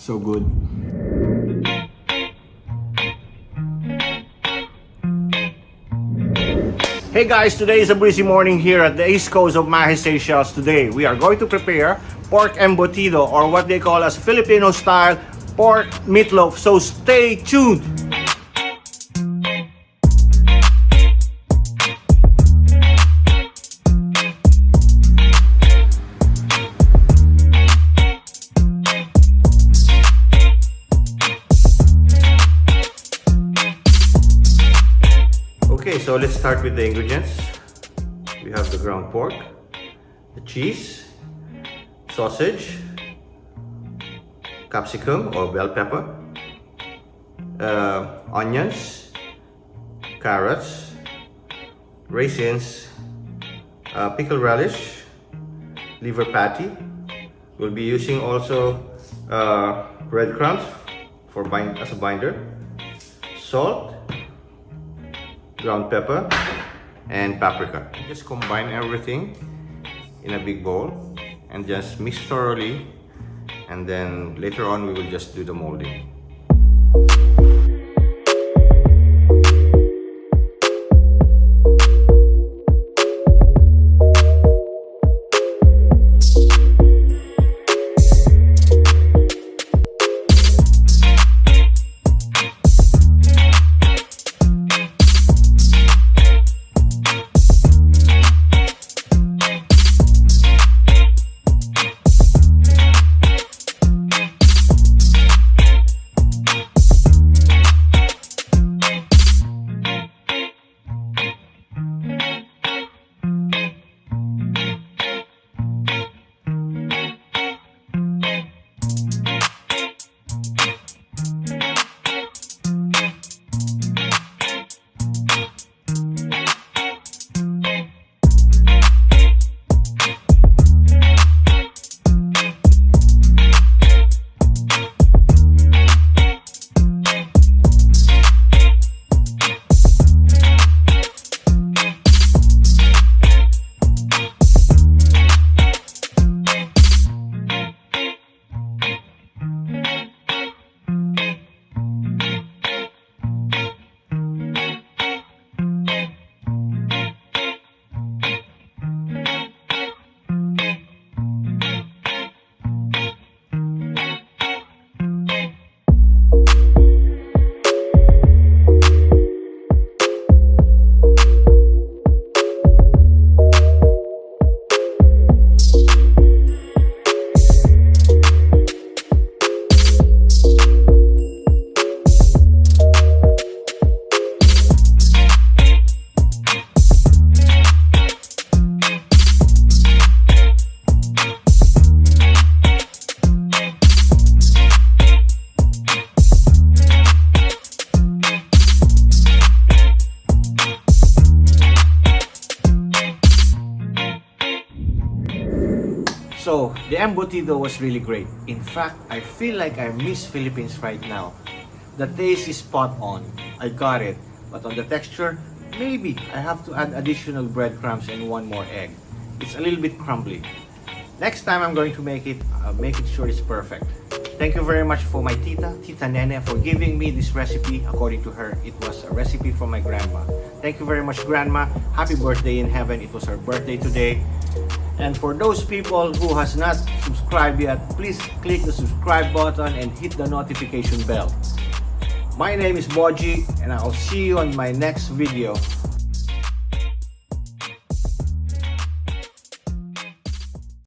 So good. Hey guys, today is a breezy morning here at the east coast of Mahis Seychelles. Today we are going to prepare pork embotido, or what they call as Filipino style pork meatloaf. So stay tuned. Okay, so let's start with the ingredients. We have the ground pork, the cheese, sausage, capsicum or bell pepper, onions, carrots, raisins, pickle relish, liver patty. We'll be using also breadcrumbs as a binder, salt, ground pepper, and paprika. Just combine everything in a big bowl and just mix thoroughly, and then later on we will just do the molding. So the embotido was really great. In fact, I feel like I miss Philippines right now. The taste is spot on. I got it. But on the texture, maybe I have to add additional breadcrumbs and one more egg. It's a little bit crumbly. Next time I'm going to make it, I'll make it sure it's perfect. Thank you very much for my Tita Nene, for giving me this recipe. According to her, it was a recipe from my grandma. Thank you very much, Grandma. Happy birthday in heaven. It was her birthday today. And for those people who has not subscribed yet, please click the subscribe button and hit the notification bell. My name is Boji, and I'll see you on my next video.